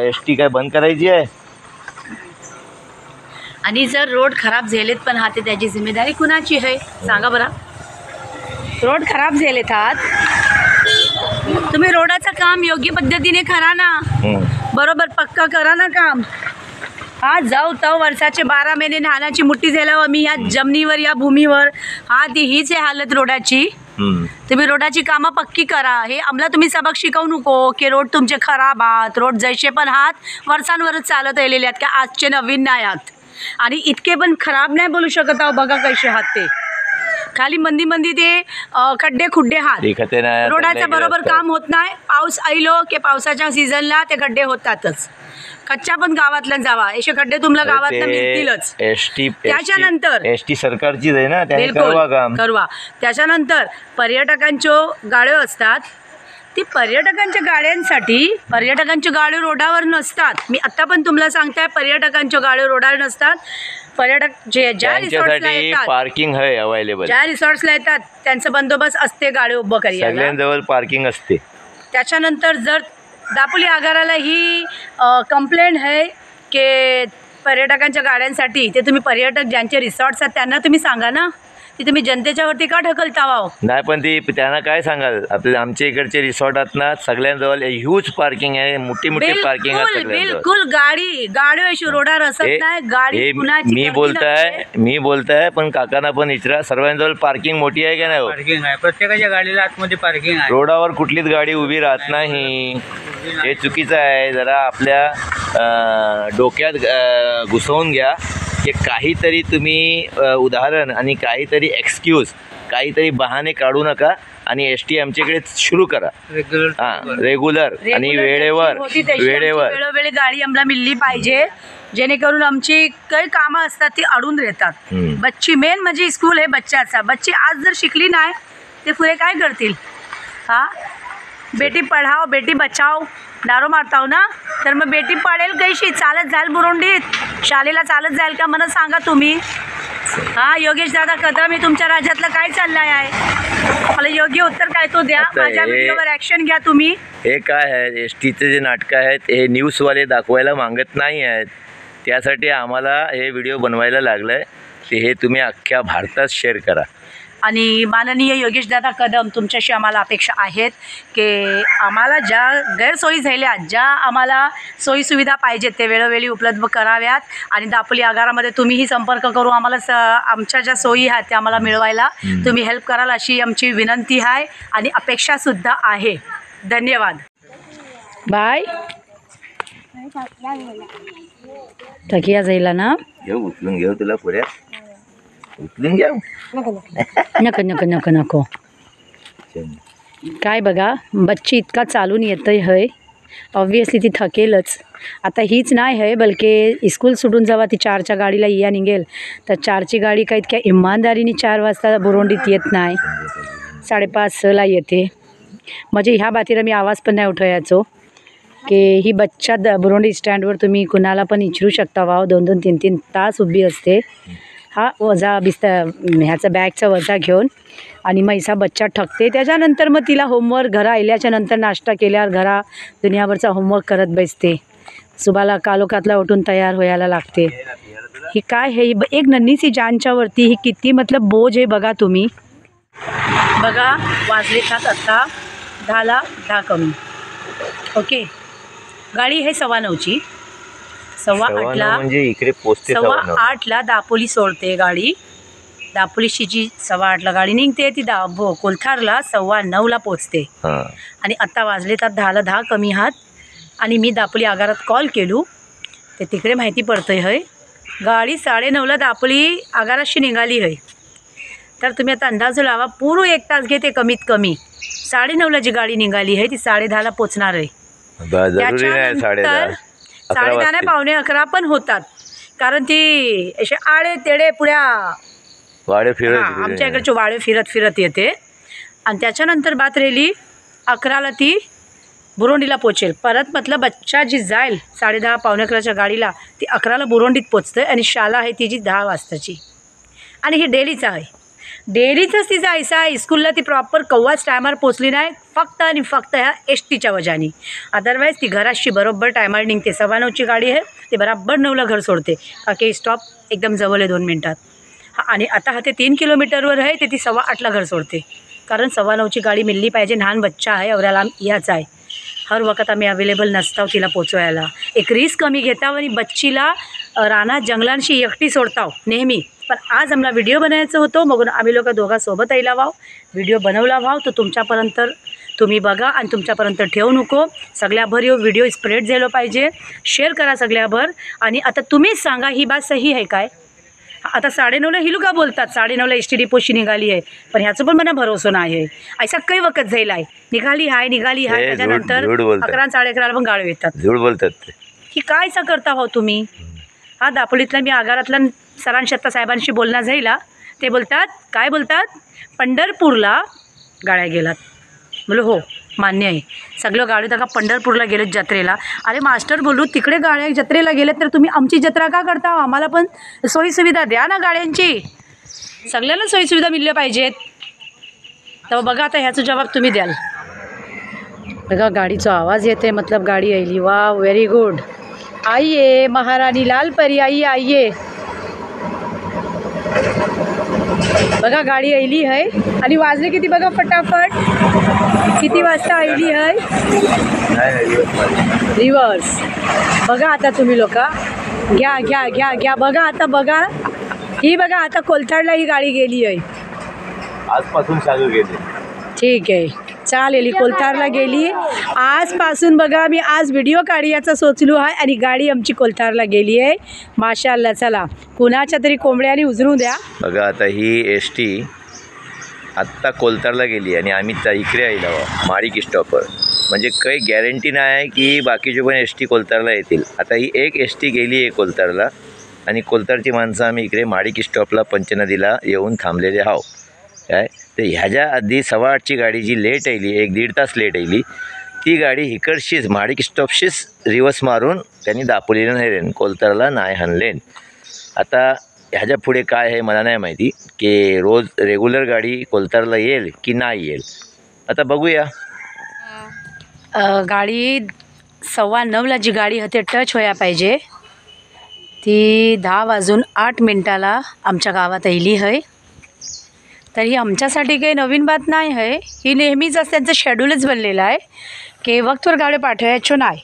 एस टी काय बंद करायची आहे? आणि जर रोड खराब झालेत पण हा, ते त्याची जिम्मेदारी कुणाची आहे सांगा बरं? रोड खराब झालेत आहात, तुम्ही रोडाचं काम योग्य पद्धतीने करा ना, बरोबर पक्का करा ना काम. हा जाऊ तो वर्षाचे 12 महिने नानाची मुठ्ठी झाल्यावर मी ह्या जमिनीवर, या भूमीवर, हा ती हीच आहे हालत रोडाची. तुम्ही रोडाची कामं पक्की करा. हे आम्हाला तुम्ही सबक शिकवू नको की रोड तुमचे खराब आहात, रोड जैसे पण आहात वर्षांवरच चालत आलेले आहेत का आजचे नवीन नाही आहात. आणि इतके पण खराब नाही बोलू शकत आहो, बघा कसे आहात ते. खाली मंदी ते खड्डे खुड्डे हात, रोडाचं बरोबर काम होत नाही. पाऊस आईलो की पावसाच्या सीझनला ते खड्डे होतातच. कच्च्या पण गावातल्या जावा, असे खड्डे तुम्हाला गावातल्या मिळतीलच. त्याच्यानंतर एस टी सरकारचीच आहे ना, बिलकुल करवा. त्याच्यानंतर पर्यटकांच्या गाड्या असतात, ती पर्यटकांच्या गाड्यांसाठी पर्यटकांच्या गाड्या रोडावर नसतात. मी आता पण तुम्हाला सांगताय, पर्यटकांच्या गाड्या रोडावर नसतात. पर्यटक ज्या रिसॉर्ट्सला येतात, पार्किंग आहे अवेलेबल, ज्या रिसॉर्ट्सला येतात त्यांचा बंदोबस्त असते, गाडी उभं करायला सगळ्यांजवळ पार्किंग असते. त्याच्यानंतर जर दापोली आगाराला ही कंप्लेंट आहे की पर्यटकांच्या गाड्यांसाठी, ते तुम्ही पर्यटक ज्यांचे रिसॉर्ट्स आहेत त्यांना तुम्ही सांगा ना, ती तुम्ही जनतेच्यावरती का ढकलता वाव? नाही पण ती त्यांना काय सांगाल, आपल्या आमच्या इकडचे रिसॉर्ट आहेत ना सगळ्यांजवळ ह्यूज पार्किंग आहे, मोठी पार्किंग आहे बिलकुल. गाडी अशी रोडावर असत नाही, गाडी मी बोलताय पण काकांना पण विचारा, सर्वांजवळ पार्किंग मोठी आहे का नाही? पार्किंग आहे, प्रत्येकाच्या गाडीला आतमध्ये पार्किंग आहे. रोडावर कुठलीच गाडी उभी राहत नाही, हे चुकीचं आहे. जरा आपल्या डोक्यात घुसवून घ्या की काहीतरी तुम्ही उदाहरण आणि काहीतरी एक्सक्यूज, काहीतरी बहाणे काढू नका आणि एस टी आमच्याकडे सुरू करा रेग्युलर आणि वेळेवर वेळोवेळी गाडी आम्हाला मिळली पाहिजे, जेणेकरून आमची काही कामं असतात ती अडून राहतात. बच्ची मेन म्हणजे स्कूल आहे बच्चाचा. बच्ची आज जर शिकली नाही ते पुढे काय करतील? हा, बेटी पढाओ बेटी बचाओ दारो मारताव ना, तर मग बेटी पडेल कशी? चालत जाईल बुरुंडीत, शाळेला चालत जाईल का मला सांगा तुम्ही? हा योगेश दादा कदम, हे तुमच्या राज्यातलं काय चाललंय आहे? मला योग्य उत्तर काय तो द्या, माझ्या व्हिडिओवर ॲक्शन घ्या तुम्ही. हे काय आहे, एस टीचे जे नाटकं आहेत हे न्यूजवाले दाखवायला मागत नाही आहेत, त्यासाठी आम्हाला हे व्हिडिओ बनवायला लागलं आहे. ते हे तुम्ही अख्ख्या भारतात शेअर करा. आणि माननीय योगेश दादा कदम, तुमच्याशी आम्हाला अपेक्षा आहेत की आम्हाला ज्या गैरसोयी झाल्या, ज्या आम्हाला सोयीसुविधा पाहिजेत ते वेळोवेळी उपलब्ध कराव्यात. आणि दापोली आगारामध्ये तुम्हीही संपर्क करू आम्हाला आमच्या ज्या सोयी आहेत त्या आम्हाला मिळवायला तुम्ही हेल्प कराल अशी आमची विनंती आहे आणि अपेक्षासुद्धा आहे. धन्यवाद. बाय. थकिया जाईल ना, उचलून घेऊ तुला पुढे, उचलून घेऊ नको. काय बघा, बच्ची इतका चालून येतंय है, ऑब्वियसली ती थकेलच. आता हीच नाही आहे, बलके स्कूल सुटून जेव्हा ती 4च्या गाडीला या निघेल तर 4ची गाडी काय इतक्या इमानदारीने 4 वाजता बुरुंडीत येत नाही, 5:30-6ला येते. म्हणजे ह्या बातीला मी आवाज पण नाही उठवायचो की ही बच्चा बुरुंडी स्टँडवर तुम्ही कुणाला पण विचारू शकता. वाव 2-2, 3-3 तास उभी असते. हा वजा ह्याचा बॅगचा वजा घेऊन, आणि मैसा बच्चा ठकते. त्याच्यानंतर मग तिला होमवर्क घरा आल्याच्या नंतर नाश्ता केल्यावर घरा दुनियाभरचा होमवर्क करत बसते. सुबाला कालोखातला उठून तयार व्हायला लागते. ही काय हे एक नन्हीसी जानच्यावरती ही किती मतलब बोज आहे बघा तुम्ही. बघा वाजले खात आता 10:10 कमी. ओके, गाडी हे 9:15ची, 8:15 म्हणजे इकडे पोहोचते 8:15ला दापोली सोडते गाडी. दापोलीची जी 8:15ला गाडी निघते ती कोलथारला 9:15ला पोचते. आणि आत्ता वाजले तर 10:10 कमी आहात. आणि मी दापोली आगारात कॉल केलो ते तिकडे माहिती पडतंय गाडी 9:30ला दापोली आगाराशी निघाली आहे. तर तुम्ही आता अंदाज लावा, पूर्ण 1 तास घेते कमीत कमी. 9:30ला जी गाडी निघाली आहे ती 10:30ला पोचणार आहे. जरुरी नाही 10:30. 10:30 नाही, 11:15 पण होतात, कारण ती असे आळे तेडे पुऱ्या वाडे फिरत आमच्या इकडचे वाळे फिरत फिरत येते. आणि त्याच्यानंतर बात राहिली 11ला ती बुरोंडीला पोचेल. परत मतलब बच्चा जी जाईल 10:30 पावणे 11च्या गाडीला, ती 11ला बुरोंडीत पोचते आणि शाळा आहे तिची 10 वाजताची. आणि ही डेलीचं आहे, डेलीचंच तिचा ऐसा आहे. स्कूलला ती प्रॉपर कव्वाच टायमावर पोचली नाही, फक्त आणि फक्त ह्या एस टीच्या वजानी. अदरवाईज ती घराशी बरोबर टायमावर निघते. 9:15ची गाडी आहे, ती बरोबर 9ला घर सोडते, का की स्टॉप एकदम जवळ आहे 2 मिनटात. आणि आता हा ते 3 किलोमीटरवर आहे, ते ती 8:15ला घर सोडते, कारण 9:15ची गाडी मिळली पाहिजे. लहान बच्चा आहे, एवढ्याला याच आहे, हर वखत आम्ही अवेलेबल नसतो तिला पोचवायला. एक रिस्क कमी घेताव आणि बच्चीला रानात जंगलांशी एकटी सोडताव नेहमी. पण आज आम्हाला व्हिडिओ बनायचं होतं, मग आम्ही लोक दोघांसोबत यायला व्हाव, व्हिडिओ बनवला व्हाव. तो तुमच्यापर्यंत तुम्ही बघा आणि तुमच्यापर्यंत ठेवू नको. सगळ्याभर व्हिडिओ स्प्रेड झालं पाहिजे, शेअर करा सगळ्याभर. आणि आता तुम्हीच सांगा ही बात सही आहे काय. आता 9:30ला ही लोक बोलतात 9:30ला एस टी डिपोशी निघाली आहे, पण ह्याचं पण मला भरोसा नाही आहे. ऐसा काही वखत जाईल आहे, निघाली आहे त्याच्यानंतर 11 11:30ला पण गाडी येतात. झूड बोलतात ही कायचा करता हो तुम्ही. हा दापोलीतला मी आगारातला सरांशत्ता साहेबांशी बोलणं जाईला, ते बोलतात काय बोलतात, पंढरपूरला गाड्या गेलात. बोलो हो मान्य आहे, सगळं गाडी का पंढरपूरला गेलेत जत्रेला. अरे मास्टर बोलू, तिकडे गाड्या जत्रेला गेलेत तर तुम्ही आमची जत्रा का करता. आम्हाला पण सोयीसुविधा द्या ना गाड्यांची, सगळ्यांना सोयीसुविधा मिळल्या पाहिजेत. तर बघा आता ह्याचा जबाब तुम्ही द्याल. बघा गाडीचा आवाज येते, मतलब गाडी आली. वा व्हेरी गुड. आइये महारानी लाल परी आइये. बघा गाडी आली आहे आणि वाजले किती बघा फटाफट, किती वाजता आली आहे. रिव्हर्स बघा आता तुम्ही लोक घ्या घ्या घ्या घ्या. बघा आता बघा, ही बघा आता कोलथाडला ही गाडी गेली आहे, आजपासून चालू गेली. ठीक आहे चालेल, कोलथारला गेली आजपासून. बघा मी आज व्हिडिओ काढायचा सोचलो आहे आणि गाडी आमची कोलथारला गेली आहे. माशाल्लाह. चला कुणाच्या तरी कोंबड्याने उजरू द्या. बघा आता ही एस टी आत्ता कोलतारला गेली आणि आम्ही इकडे आईला माडिक स्टॉपवर. म्हणजे काही गॅरंटी नाही आहे की बाकीचे पण एस टी कोलतारला येतील. आता ही एक एस टी गेली आहे कोलतारला आणि कोलतारची माणसं आम्ही इकडे माडिक स्टॉपला पंचनदीला येऊन थांबलेले आहो. काय तर ह्याच्या आधी 8:15ची गाडी जी लेट आली, 1-1.5 तास लेट आली, ती गाडी इकडशीच माडिक स्टॉपशीच रिवर्स मारून त्यांनी दापोलीला नेलेन, कोलतारला नाही हाणलेन. आता ह्याच्या पुढे काय आहे मला नाही माहिती, की रोज रेग्युलर गाडी कोलतारला येईल की नाही येईल, आता बघूया. गाडी 9:15ला जी गाडी होते टच व्हायला पाहिजे, ती 10:08 आमच्या गावात आली आहे. तर ही आमच्यासाठी काही नवीन बात नाही आहे, ही नेहमीच त्यांचं शेड्यूलच बनलेलं आहे की वक्तवर गाड्या पाठवायचो नाही.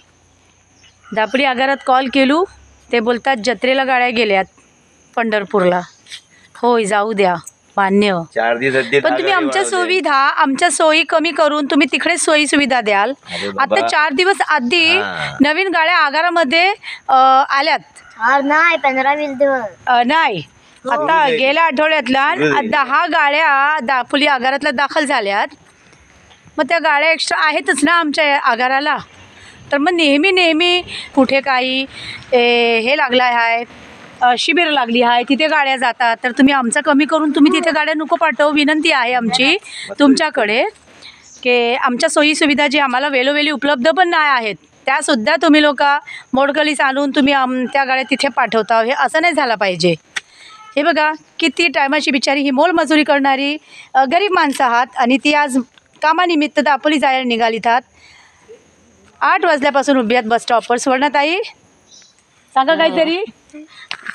दापोली आगारात कॉल केलू, ते बोलतात जत्रेला गाड्या गेल्यात पंढरपूरला. होय जाऊ द्या, मान्य. 4 दिवस पण तुम्ही आमच्या सोयी कमी करून तुम्ही तिकडे सोयी सुविधा द्याल. आता 4 दिवस आधी नवीन गाड्या आगारामध्ये आल्यात. नाही 15-20 दिवस नाही, आता गेल्या आठवड्यातला 10 गाड्या दापोली आगारातल्या दाखल झाल्यात. मग त्या गाड्या एक्स्ट्रा आहेतच ना आमच्या आगाराला. तर मग नेहमी कुठे काही हे लागलं आहे, शिबिर लागली आहे, तिथे गाड्या जातात. तर तुम्ही आमचा कमी करून तुम्ही तिथे गाड्या नको पाठव. विनंती आहे आमची तुमच्याकडे की आमच्या सोयीसुविधा जी आम्हाला वेळोवेळी उपलब्ध पण नाही आहेत, त्यासुद्धा तुम्ही लोक मोडकलीस आणून तुम्ही त्या गाड्या तिथे पाठवता. हे असं नाही झालं पाहिजे. हे बघा किती टायमाची बिचारी ही मोलमजुरी करणारी गरीब माणसं आहात आणि ती आज कामानिमित्त दापोली जायला निघालीतात. 8 वाजल्यापासून उभी आहेत बस स्टॉपवर. स्वर्णाताई सांगा काहीतरी,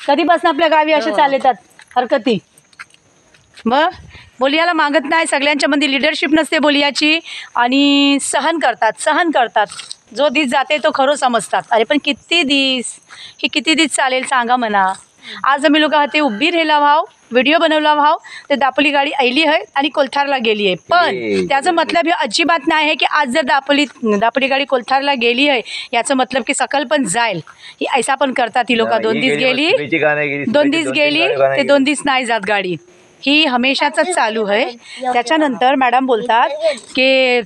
कधीपासून आपल्या गावी असे चालतात हरकती. मग बोलियाला मागत नाही, सगळ्यांच्यामध्ये लिडरशिप नसते बोलियाची आणि सहन करतात. जो दिस जाते तो खरं समजतात. अरे पण किती दिस चालेल सांगा म्हणा. आज आम्ही लोक ते उभी राहिला भाव, व्हिडिओ बनवला भाव, ते दापोली गाडी आली आहे आणि कोलथारला गेली आहे. पण त्याचं मतलब हे अजिबात नाही आहे की आज जर दापोली गाडी कोलथारला गेली आहे याचं मतलब की सकल पण जाईल. ही ऐसा पण करतात ही लोक. 2 दिवस गेली, 2 दिवस गेली, ते 2 दिवस नाही जात गाडी. ही हमेशाच चालू आहे. त्याच्यानंतर मॅडम बोलतात की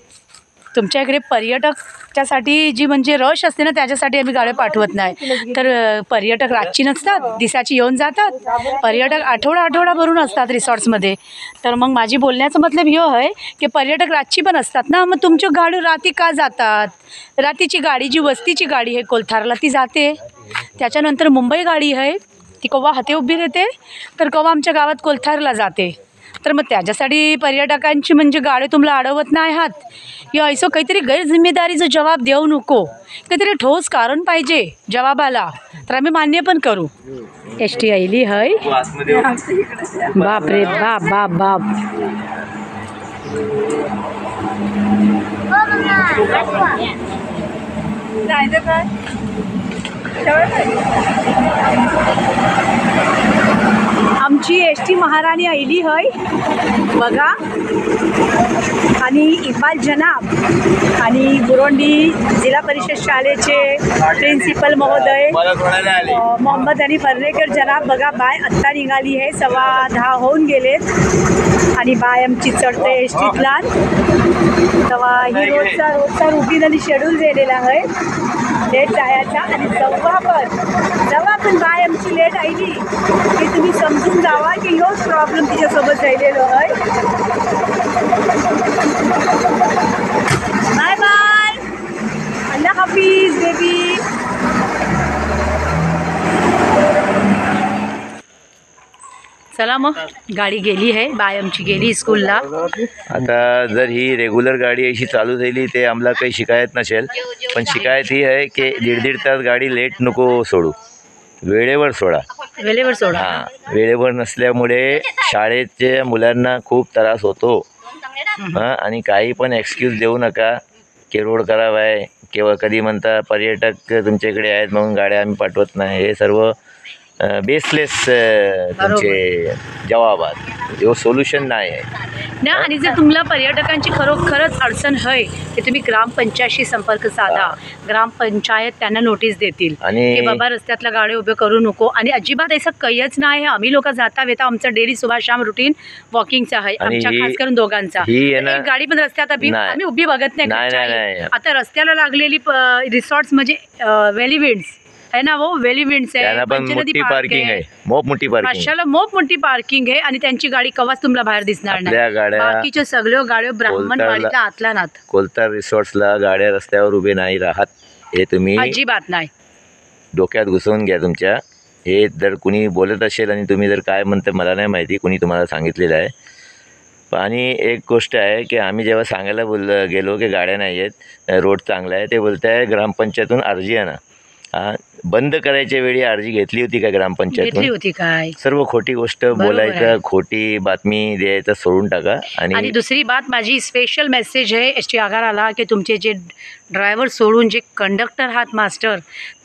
तुमच्या इकडे पर्यटकासाठी जी म्हणजे रश असते ना त्याच्यासाठी आम्ही गाड्या पाठवत नाही. तर पर्यटक रातची नसतात, दिसाची येऊन जातात. पर्यटक आठवडा भरून असतात रिसॉर्ट्समध्ये. तर मग माझी बोलण्याचा मतलब ह्यो आहे की पर्यटक रातची पण असतात ना, मग तुमच्या गाडी रात्री का जातात? रात्रीची गाडी जी वस्तीची गाडी आहे कोलथारला ती जाते. त्याच्यानंतर मुंबई गाडी आहे ती केव्हा हाते उभी राहते तर केव्हा आमच्या गावात कोलथारला जाते. तर मग त्याच्यासाठी पर्यटकांची म्हणजे गाडी तुम्हाला अडवत नाही आहात या असं काहीतरी गैरजिम्मेदारीचा जवाब देऊ नको. काहीतरी ठोस कारण पाहिजे जवाबाला, तर आम्ही मान्य पण करू. एस टी आईली हय. बाप रे बाप बाप बाप. आमची एस टी महाराणी आईली हय बघा. आणि इक्बाल जनाब आणि बुरोंडी जिल्हा परिषद शाळेचे प्रिन्सिपल महोदय मोहम्मद आणि पर्रेकर जनाब बघा. बाय आत्ता निघाली आहे, 10:15 होऊन गेलेत आणि बाय आमची चढते एस टीतला. तेव्हा ही रोजचा रुटीन आणि शेड्यूल दिलेला आहे लेट जायचा. आणि जेव्हा पण बाय आमची लेट आली की तुम्ही समजून जावा की ह्योच प्रॉब्लेम तिच्यासोबत राहिलेलो आहे. बाय बाय, अल्लाह हाफिज बेबी. चला मग गाडी गेली आहे, बाय आमची गेली स्कूलला. आता जर ही रेग्युलर गाडी अशी चालू झाली ते आम्हाला काही शिकायत नसेल, पण शिकायत ही आहे की दीड तास गाडी लेट नको सोडू, वेळेवर सोडा. वेळेवर सोडा. हां, वेळेवर नसल्यामुळे शाळेच्या मुलांना खूप त्रास होतो. हां, आणि काही पण एक्सक्यूज देऊ नका की रोड खराब आहे किंवा कधी म्हणता पर्यटक तुमच्याकडे आहेत म्हणून गाड्या आम्ही पाठवत नाही. हे सर्व बेसलेस तुमचे जवाब आहेत, हे सोल्युशन नाही आहे ना. आणि जर तुम्हाला पर्यटकांची खरोखरच अडचण आहे तर तुम्ही ग्रामपंचायतशी संपर्क साधा. ग्रामपंचायत त्यांना नोटीस देतील की बाबा रस्त्यातल्या गाड्या उभे करू नको. आणि अजिबात असं काहीच नाही. आम्ही लोक जाता वेता आमचं डेली सुबह शाम रुटीन वॉकिंगचा आहे आमच्या, खास करून दोघांचा. एक गाडी पण रस्त्यात आम्ही उभी बघत नाही. आता रस्त्याला लागलेली रिसॉर्ट्स म्हणजे व्हॅली विंड्स है ना, वो व्हॅली विंड्स आहे, मोठी पार्किंग आहे, मोठी पार्किंग, माशाला मोठी पार्किंग आहे. आणि त्यांची गाडी कवाच तुम्हाला बाहेर दिसणार नाही. बाकीच्या सगळ्या गाड्या ब्राह्मणवाडीच्या आतल्या नात. कोलतार रिसॉर्ट्सला गाड्या रस्त्यावर उभे नाही राहत, हे तुम्ही अजिबात नाही डोक्यात घुसवून घ्या तुमच्या. हे जर कुणी बोलत असेल आणि तुम्ही जर काय म्हणते मला नाही माहिती, कुणी तुम्हाला सांगितलेलं आहे. आणि एक गोष्ट आहे की आम्ही जेव्हा सांगायला गेलो की गाड्या नाही आहेत, रोड चांगला आहे, ते बोलत आहे ग्रामपंचायतून अर्जी आणा. बंद करायच्या वेळी अर्जी घेतली होती का ग्रामपंचायतून? होती काय? सर्व खोटी गोष्ट बोलायचं, खोटी बातमी द्यायचं सोडून टाका. आणि दुसरी बात, माझी स्पेशल मेसेज आहे एस टी आगाराला की तुमचे जे ड्रायव्हर सोडून जे कंडक्टर आहात मास्टर,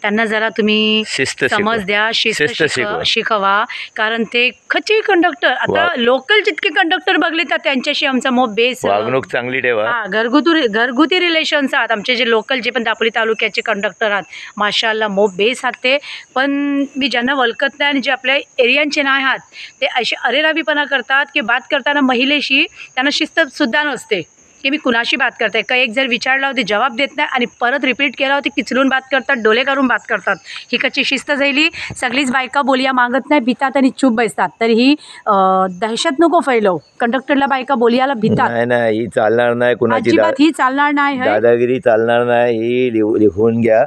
त्यांना जरा तुम्ही समज द्या, शिस्त शिकवा. कारण ते खच्ची कंडक्टर, आता लोकल जितके कंडक्टर बघले तर त्यांच्याशी आमचा मोब बेस, वागणूक चांगली ठेवा. घरगुती रिलेशन्स आहात आमचे. जे लोकल जे पण दापोली तालुक्याचे कंडक्टर आहात माशाल्लाह मोब बेस आहात ते. पण मी ज्यांना वळखत नाही आणि जे आपल्या एरियांचे नाही आहात ते असे अरेरावीपणा करतात की बात करताना महिलेशी त्यांना शिस्तसुद्धा नसते की मी कुणाशी बात करते. का एक जर विचारला होती जवाब देत नाही आणि परत रिपीट केला होती, किचलून बात करतात, डोले करून बात करतात. ही कच्ची शिस्त झाली. सगळीच बायका बोलिया मागत नाही, भितात आणि चूप बसतात. तर ही दहशत नको फैलव. कंडक्टरला बायका बोलियाला भितात. नाही, ही चालणार नाही, कुणाची अजिबात ही चालणार नाही, दादागिरी चालणार नाही. ही लिहून घ्या.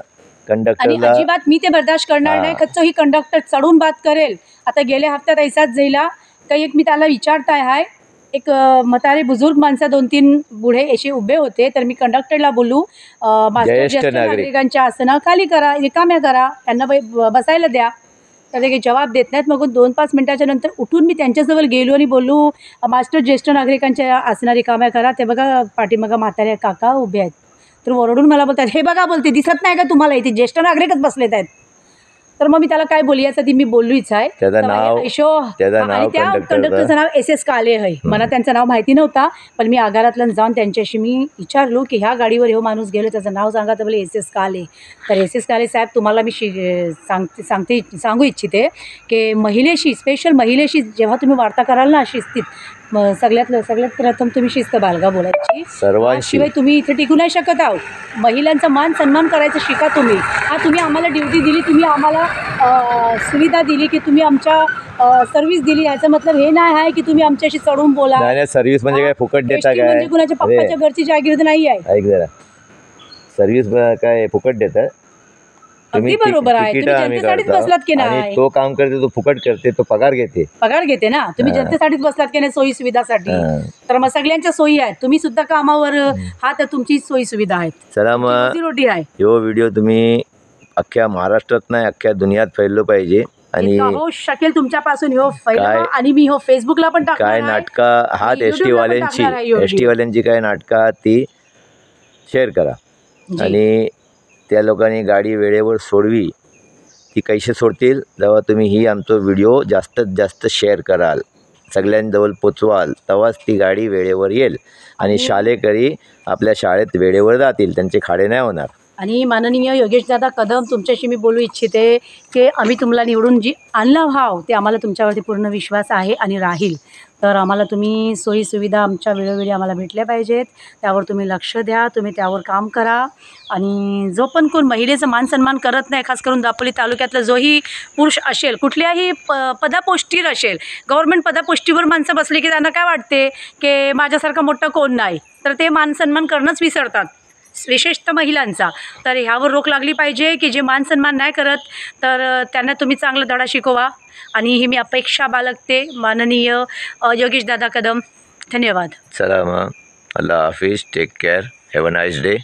कंडक्टरला अजिबात मी ते बर्दाश्त करणार नाही. कच्चं ही कंडक्टर चढून बात करेल. आता गेल्या हप्त्यात ऐसाच जाईला काही एक मी त्याला विचारताय हाय, एक म्हातारे बुजुर्ग माणसं 2-3 बुढे असे उभे होते. तर मी कंडक्टरला बोलू ज्येष्ठ नागरिकांच्या आसनं खाली करा, रिकाम्या करा, त्यांना बसायला द्या. तर ते काही जवाब देत नाहीत. मग 2-5 मिनिटाच्या नंतर उठून मी त्यांच्याजवळ गेलो आणि बोलू मास्टर ज्येष्ठ नागरिकांच्या आसनं रिकाम्या करा. ते बघा पाठीमागं म्हातारे काका उभे आहेत. तर ओरडून मला बोलतात, हे बघा बोलते दिसत नाही का तुम्हाला, इथे ज्येष्ठ नागरिकच बसलेत आहेत. तर मग मी त्याला काय बोलली यासाठी मी बोललीच आहे. त्याचं तर नाव- ऐशो, त्याचं नाव आणि त्या कंडक्टरचं- कंडक्टरचं नाव SS काले आहे. मला त्यांचं नाव माहिती नव्हता, पण मी आगारातला जाऊन त्यांच्याशी मी विचारलो की ह्या गाडीवर हो माणूस गेलो, त्याचं नाव सांगा. तर बोले SS काले. तर SS काले साहेब, तुम्हाला मी सांगू इच्छिते की महिलेशी, स्पेशल महिलेशी जेव्हा तुम्ही वार्ता कराल ना शिस्तीत, सगळ्यात प्रथम तुम्ही शिस्त बाळगा बोलायची. सर्वांशी. शिवाय तुम्ही इथे टिकू नाही शकत आहो. महिलांचा मान सन्मान करायचं शिका तुम्ही. तुम्ही आम्हाला ड्युटी दिली, तुम्ही आम्हाला सुविधा दिली, की तुम्ही आमच्या सर्व्हिस दिली, याचा मतलब हे नाही आहे की तुम्ही आमच्याशी चढून बोला. नाही सर्व्हिस म्हणजे काय फुकट देता एसटी काय? म्हणजे कुणाच्या पप्पाच्या घरची जागीर नाही आहे. ऐक जरा, सर्व्हिस काय फुकट देतात? अगदी बरोबर आहे. तुम्ही जनतेसाठीच बसलात की आणि नाही? तो काम करते, तो फुकट करते, तो पगार घेते. पगार घेते ना. तुम्ही जनतेसाठीच बसलात की नाही, सोयी सुविधासाठी. हां. तर मग सगळ्यांच्या सोयी आहेत. तुम्ही सुद्धा कामावर तर तुमची सोयी सुविधा आहेत. चला मग रोजी आहे. ह्यो व्हिडिओ तुम्ही अख्ख्या महाराष्ट्रात नाही अख्ख्या दुनियात फैललो पाहिजे. आणि इतका हो शकेल तुमच्यापासून हो काय- फैलावा. आणि मी हो फेसबुकला पण टाकणार काय आहे. नाटका हात आणि एस टी YouTube ला पण वाल्यांची टाकणार आहे एस टी वाल्यांची काय नाटकं आहात ती शेअर करा. जी. आणि त्या लोकांनी गाडी वेळेवर सोडवी. ती कैसे सोडतील? जेव्हा तुम्ही ही आमचा व्हिडिओ जास्तीत जास्त शेअर कराल, सगळ्यांजवळ पोचवाल, तेव्हाच ती गाडी वेळेवर येईल. आणि शाळेकरी आपल्या शाळेत वेळेवर जातील, त्यांचे खाडे नाही होणार. आणि माननीय योगेशदादा कदम, तुमच्याशी मी बोलू इच्छिते की आम्ही तुम्हाला निवडून जी आणला भाव, ते आम्हाला तुमच्यावरती पूर्ण विश्वास आहे आणि राहील. तर आम्हाला तुम्ही सोयीसुविधा आमच्या वेळोवेळी आम्हाला भेटल्या पाहिजेत. त्यावर तुम्ही लक्ष द्या, तुम्ही त्यावर काम करा. आणि जो पण कोण महिलेचं मानसन्मान करत नाही, खास करून दापोली तालुक्यातला जोही पुरुष असेल, कुठल्याही पदापोस्टीवर असेल, गव्हर्नमेंट पदापोस्टीवर माणसं बसली की त्यांना काय वाटते की माझ्यासारखा मोठं कोण नाही, तर ते मानसन्मान करणंच विसरतात, विशेषतः महिलांचा. तर ह्यावर रोक लागली पाहिजे की जे मानसन्मान नाही करत, तर त्यांना तुम्ही चांगला धडा शिकवा. आणि ही मी अपेक्षा बाळगते माननीय योगेशदादा कदम. धन्यवाद. चला मग, अल्लाह हाफिज, take care, have a nice day.